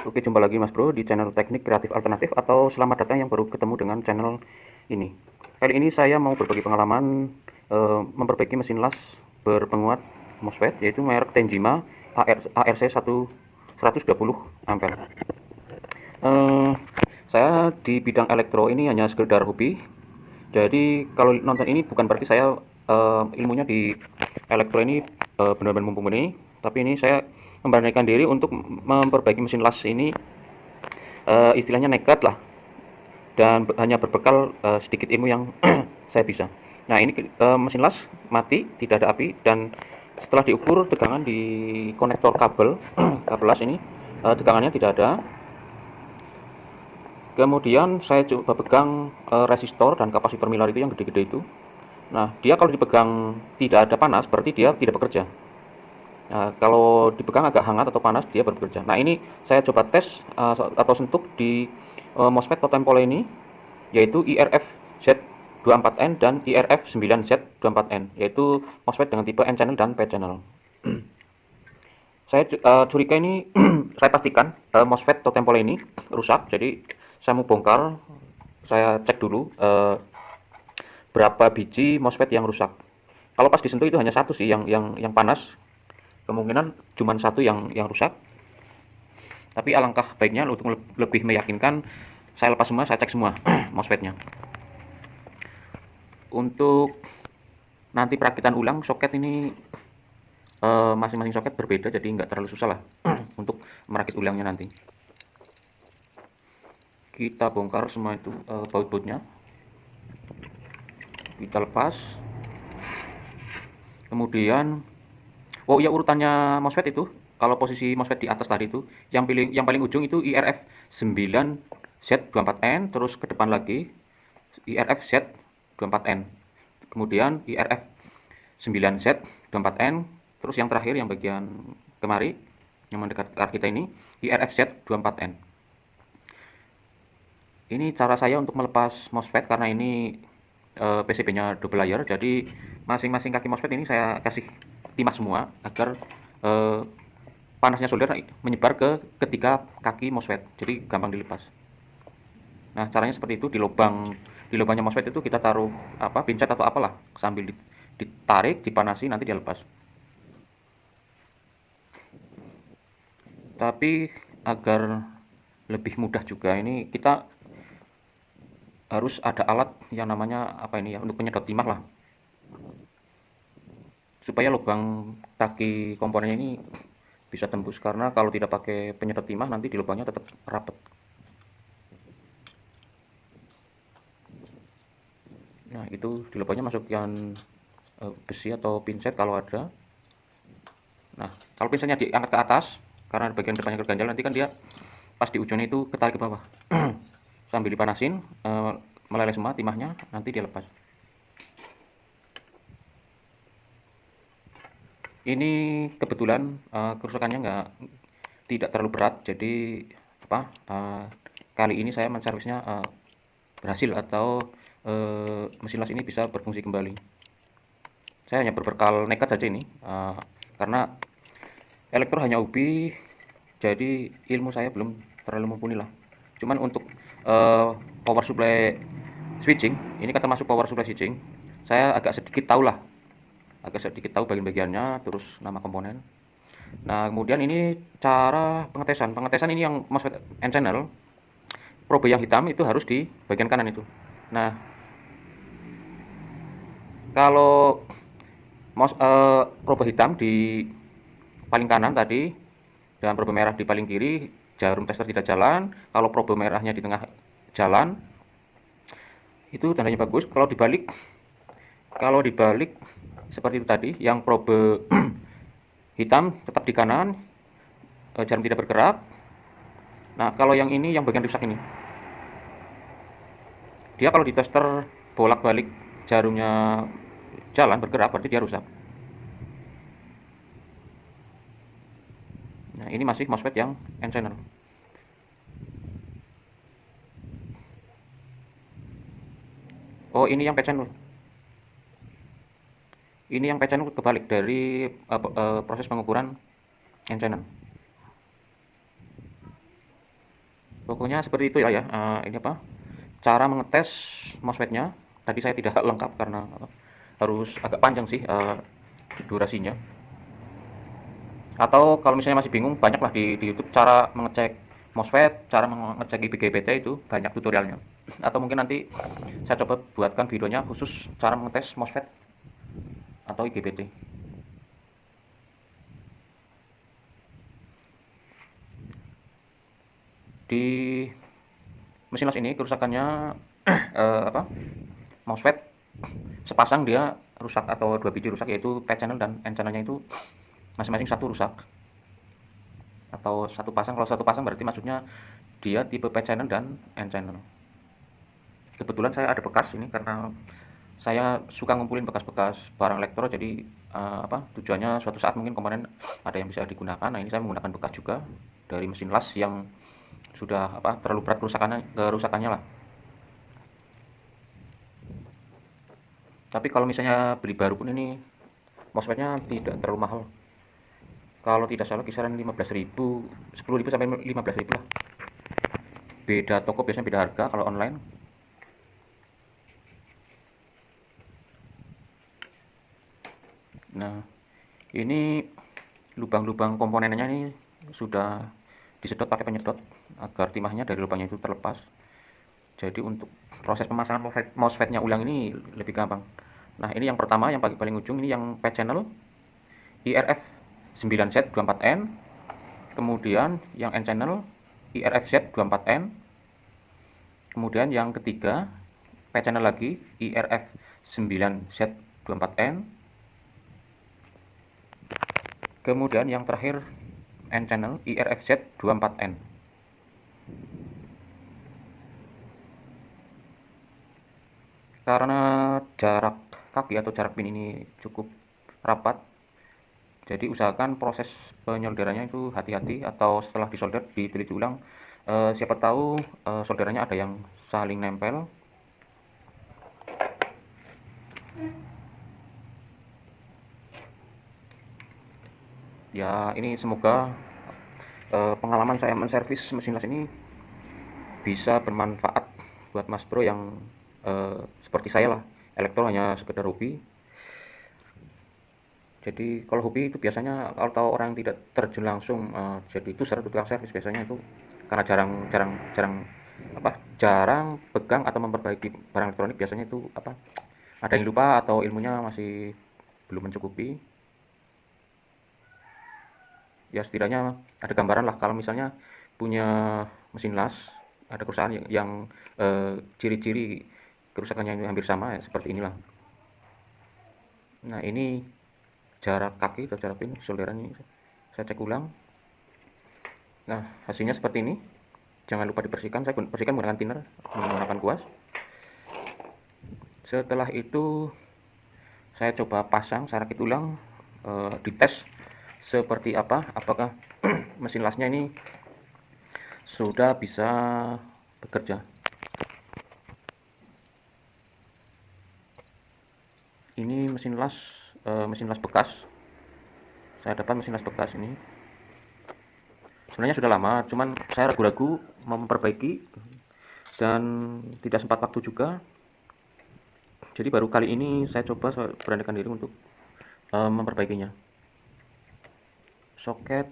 Oke, jumpa lagi Mas Bro di channel Teknik Kreatif Alternatif, atau selamat datang yang baru ketemu dengan channel ini. Kali ini saya mau berbagi pengalaman memperbaiki mesin las berpenguat MOSFET, yaitu merek Tenjima ARC 120 ampere. Eh, saya di bidang elektro ini hanya sekedar hobi. Jadi kalau nonton ini bukan berarti saya ilmunya di elektro ini benar-benar mumpuni, tapi ini saya memberanikan diri untuk memperbaiki mesin las ini, istilahnya nekat lah, dan hanya berbekal sedikit ilmu yang saya bisa. Nah, ini mesin las mati, tidak ada api, dan setelah diukur tegangan di konektor kabel kabel las ini, tegangannya tidak ada. Kemudian saya coba pegang resistor dan kapasitor milar itu yang gede-gede itu. Nah, dia kalau dipegang tidak ada panas, berarti dia tidak bekerja. Nah, kalau dipegang agak hangat atau panas, dia baru bekerja. Nah, ini saya coba tes atau sentuh di MOSFET totem pole ini, yaitu IRF Z24N dan IRF 9Z24N, yaitu MOSFET dengan tipe N channel dan P channel. Saya curiga ini saya pastikan MOSFET totem pole ini rusak, jadi saya mau bongkar, saya cek dulu berapa biji MOSFET yang rusak. Kalau pas disentuh itu hanya satu sih yang panas, kemungkinan cuma satu yang rusak. Tapi alangkah baiknya untuk lebih meyakinkan, saya lepas semua, saya cek semua MOSFET-nya. Untuk nanti perakitan ulang soket ini, masing-masing soket berbeda, jadi nggak terlalu susah lah untuk merakit ulangnya nanti. Kita bongkar semua itu baut-bautnya, kita lepas. Kemudian, oh iya, urutannya MOSFET itu, kalau posisi MOSFET di atas tadi itu, yang paling ujung itu IRF 9Z24N, terus ke depan lagi IRF Z24N, kemudian IRF 9Z24N, terus yang terakhir yang bagian kemari yang mendekat ke kita ini IRF Z24N. Ini cara saya untuk melepas MOSFET karena ini PCB-nya double layer, jadi masing-masing kaki MOSFET ini saya kasih timah semua agar panasnya solder menyebar ke ketiga kaki MOSFET, jadi gampang dilepas. Nah, caranya seperti itu. Di lubangnya MOSFET itu kita taruh apa, pincet atau apalah, sambil ditarik, dipanasi, nanti dia lepas. Tapi agar lebih mudah juga, ini kita harus ada alat yang namanya apa ini ya, untuk penyedot timah lah, supaya lubang kaki komponennya ini bisa tembus, karena kalau tidak pakai penyedot timah nanti di lubangnya tetap rapet. Nah, itu di lubangnya masukkan besi atau pinset kalau ada. Nah, kalau pinsetnya diangkat ke atas karena bagian depannya terganjal, nanti kan dia pas di ujungnya itu ketarik ke bawah. Sambil dipanasin, meleleh semua timahnya, nanti dia lepas. Ini kebetulan kerusakannya tidak terlalu berat, jadi apa, kali ini saya menservisnya berhasil, atau mesin las ini bisa berfungsi kembali. Saya hanya berbekal nekat saja ini, karena elektro hanya hobi, jadi ilmu saya belum terlalu mumpuni lah. Cuman untuk power supply switching, ini kata masuk power supply switching, saya agak sedikit tahu bagian-bagiannya, terus nama komponen. Nah, kemudian ini cara pengetesan. Pengetesan ini yang MOSFET N channel, probe yang hitam itu harus di bagian kanan itu. Nah, kalau probe hitam di paling kanan tadi dan probe merah di paling kiri, jarum tester tidak jalan. Kalau probe merahnya di tengah jalan, itu tandanya bagus. Kalau dibalik seperti itu tadi, yang probe hitam tetap di kanan, jarum tidak bergerak. Nah, kalau yang ini, yang bagian rusak ini, dia kalau di tester bolak-balik jarumnya jalan bergerak, berarti dia rusak. Nah, ini masih MOSFET yang N channel. Oh, ini yang P channel. Ini yang P channel kebalik dari proses pengukuran N channel. Pokoknya seperti itu ya. Ini apa? Cara mengetes MOSFET-nya. Tadi saya tidak lengkap karena harus agak panjang sih durasinya. Atau kalau misalnya masih bingung, banyaklah di YouTube cara mengecek MOSFET, cara mengecek IPGBT itu banyak tutorialnya. Atau mungkin nanti saya coba buatkan videonya khusus cara mengetes MOSFET atau IGBT. Di mesin las ini kerusakannya apa? MOSFET sepasang dia rusak atau dua biji rusak, yaitu P channel dan N channelnya itu masing-masing satu rusak. Atau satu pasang, kalau satu pasang berarti maksudnya dia tipe P channel dan N channel. Kebetulan saya ada bekas ini karena saya suka ngumpulin bekas-bekas barang elektro, jadi tujuannya suatu saat mungkin komponen ada yang bisa digunakan. Nah, ini saya menggunakan bekas juga dari mesin las yang sudah terlalu berat kerusakannya lah. Tapi kalau misalnya beli baru pun ini MOSFET-nya tidak terlalu mahal. Kalau tidak salah kisaran 15.000, 10.000 sampai 15.000 lah. Beda toko biasanya beda harga kalau online. Nah, ini lubang-lubang komponennya ini sudah disedot pakai penyedot agar timahnya dari lubangnya itu terlepas. Jadi untuk proses pemasangan MOSFET-nya ulang ini lebih gampang. Nah, ini yang pertama, yang paling ujung ini yang P channel IRF 9Z24N. Kemudian yang N channel IRFZ24N. Kemudian yang ketiga P channel lagi IRF 9Z24N. Kemudian yang terakhir N channel IRFZ24N. Karena jarak kaki atau jarak pin ini cukup rapat, jadi usahakan proses penyolderannya itu hati-hati, atau setelah disolder diteliti ulang. Siapa tahu solderannya ada yang saling nempel. Ya, ini semoga pengalaman saya menservis mesin las ini bisa bermanfaat buat Mas Bro yang seperti saya lah, elektro hanya sekedar hobi. Jadi kalau hobi itu biasanya kalau orang yang tidak terjun langsung jadi itu sering tukang servis biasanya itu karena jarang pegang atau memperbaiki barang elektronik, biasanya itu ada yang lupa atau ilmunya masih belum mencukupi. Ya setidaknya ada gambaran lah kalau misalnya punya mesin las, ada perusahaan yang ciri-ciri kerusakannya hampir sama ya, seperti inilah. Nah, ini jarak kaki atau jarak pin solderan ini saya cek ulang. Nah, hasilnya seperti ini. Jangan lupa dibersihkan, saya bersihkan menggunakan thinner, menggunakan kuas. Setelah itu saya coba pasang, saya rakit ulang, dites seperti apa, apakah mesin lasnya ini sudah bisa bekerja. Ini mesin las bekas. Saya dapat mesin las bekas ini. Sebenarnya sudah lama, cuman saya ragu-ragu mau memperbaiki dan tidak sempat waktu juga. Jadi baru kali ini saya coba beranikan diri untuk memperbaikinya. Soket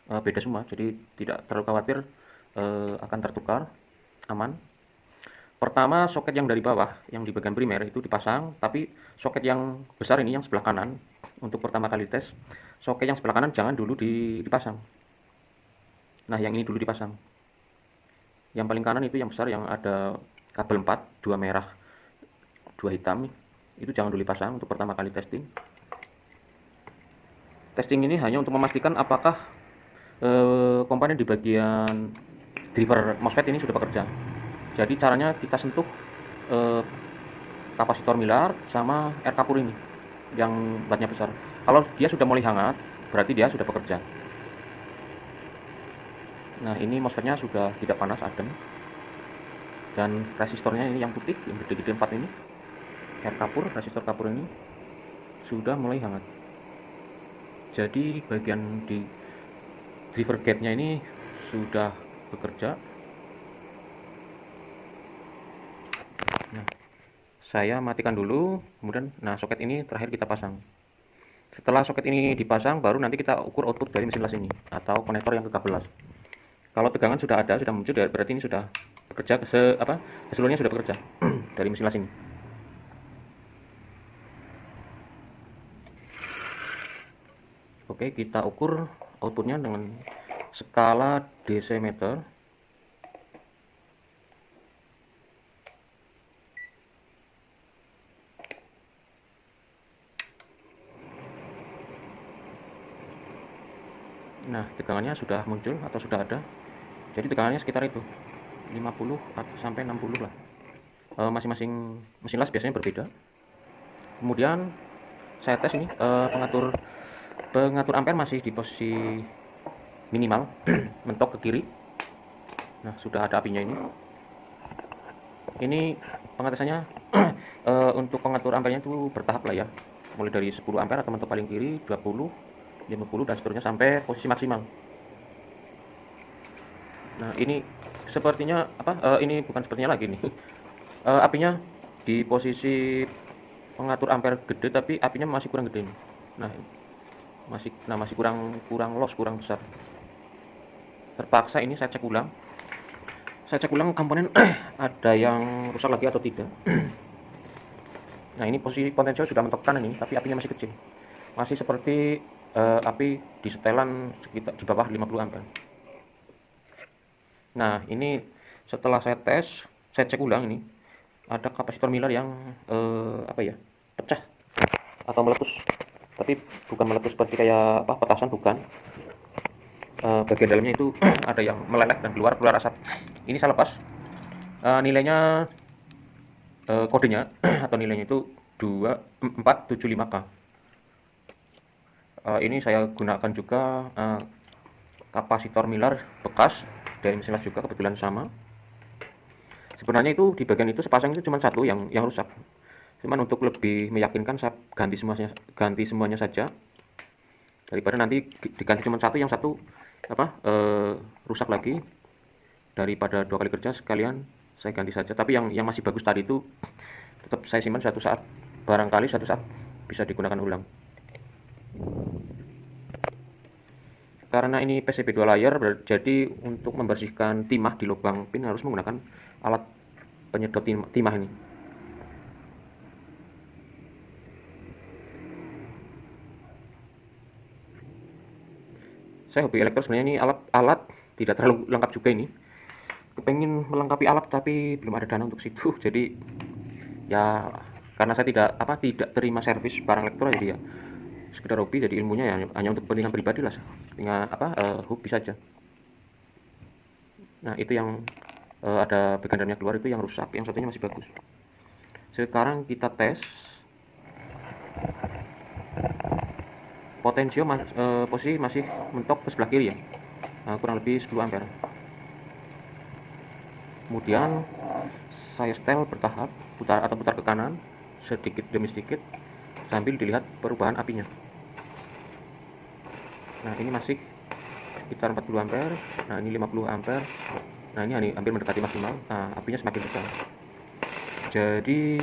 beda semua, jadi tidak terlalu khawatir akan tertukar, aman. Pertama, soket yang dari bawah, yang di bagian primer itu dipasang, tapi soket yang besar ini, yang sebelah kanan, untuk pertama kali tes, soket yang sebelah kanan jangan dulu dipasang. Nah, yang ini dulu dipasang. Yang paling kanan itu yang besar, yang ada kabel 4, 2 merah, 2 hitam, itu jangan dulu dipasang untuk pertama kali testing. Testing ini hanya untuk memastikan apakah komponen di bagian driver MOSFET ini sudah bekerja. Jadi caranya kita sentuh kapasitor milar sama air kapur ini yang batnya besar. Kalau dia sudah mulai hangat, berarti dia sudah bekerja. Nah, ini MOSFET-nya sudah tidak panas, adem. Dan resistornya ini yang putih, yang gede-gede 4 ini, air kapur, resistor kapur ini sudah mulai hangat. Jadi bagian di driver gate-nya ini sudah bekerja. saya matikan dulu, kemudian nah soket ini terakhir kita pasang. Setelah soket ini dipasang, baru nanti kita ukur output dari mesin las ini atau konektor yang ke kabel las. Kalau tegangan sudah ada, sudah muncul, berarti ini sudah bekerja keseluruhannya sudah bekerja dari mesin las ini. Oke, kita ukur outputnya dengan skala DC meter. Nah, tegangannya sudah muncul atau sudah ada. Jadi tegangannya sekitar itu 50 sampai 60 lah. Masing-masing mesin las biasanya berbeda. Kemudian saya tes ini pengatur ampere masih di posisi minimal, mentok ke kiri. Nah, sudah ada apinya ini. Ini pengetesannya untuk pengatur ampernya itu bertahap lah ya. Mulai dari 10 ampere atau mentok paling kiri, 20, 50 dan seterusnya sampai posisi maksimal. Nah, ini sepertinya ini bukan sepertinya lagi nih. Apinya di posisi pengatur ampere gede tapi apinya masih kurang gede nih. Masih kurang loss, kurang besar. Terpaksa ini saya cek ulang. Saya cek ulang komponen ada yang rusak lagi atau tidak. Nah, ini posisi potensial sudah mentok kanan ini, tapi apinya masih kecil. Masih seperti api di setelan sekitar di bawah 50 ampere. Nah, ini setelah saya tes, saya cek ulang ini, ada kapasitor Miller yang pecah atau meletus. Tapi bukan meletus seperti kayak petasan, bukan. Bagian dalamnya itu ada yang meleleh dan keluar asap. Ini saya lepas. Nilainya kodenya atau nilainya itu 2475K. Ini saya gunakan juga kapasitor Miller bekas dari mesin las juga, kebetulan sama. Sebenarnya itu di bagian itu sepasang itu cuma satu yang rusak. Cuman untuk lebih meyakinkan saya ganti semuanya saja. Daripada nanti diganti cuma satu, yang satu rusak lagi. Daripada 2 kali kerja, sekalian saya ganti saja. Tapi yang masih bagus tadi itu tetap saya simpan, suatu saat barangkali suatu saat bisa digunakan ulang. Karena ini PCB 2 layer, jadi untuk membersihkan timah di lubang pin harus menggunakan alat penyedot timah ini. Saya hobi elektro sebenarnya, ini alat tidak terlalu lengkap juga ini. Kepengen melengkapi alat tapi belum ada dana untuk situ. Jadi ya karena saya tidak terima servis barang elektro, jadi ya sekedar hobi, jadi ilmunya ya hanya untuk kepentingan pribadi lah, hobi saja. Nah, itu yang ada bagian dalamnya keluar, itu yang rusak, yang satunya masih bagus. Sekarang kita tes potensio, posisi masih mentok ke sebelah kiri ya, kurang lebih 10 ampere. Kemudian saya setel bertahap, putar ke kanan sedikit demi sedikit sambil dilihat perubahan apinya. Nah, ini masih sekitar 40 ampere. Nah, ini 50 ampere. Nah, ini hampir mendekati maksimal. Nah, apinya semakin besar. Jadi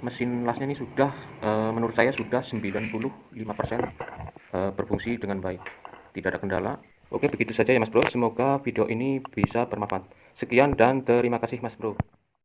mesin lasnya ini sudah menurut saya sudah 95% berfungsi dengan baik. Tidak ada kendala. Oke, begitu saja ya Mas Bro. Semoga video ini bisa bermanfaat. Sekian dan terima kasih Mas Bro.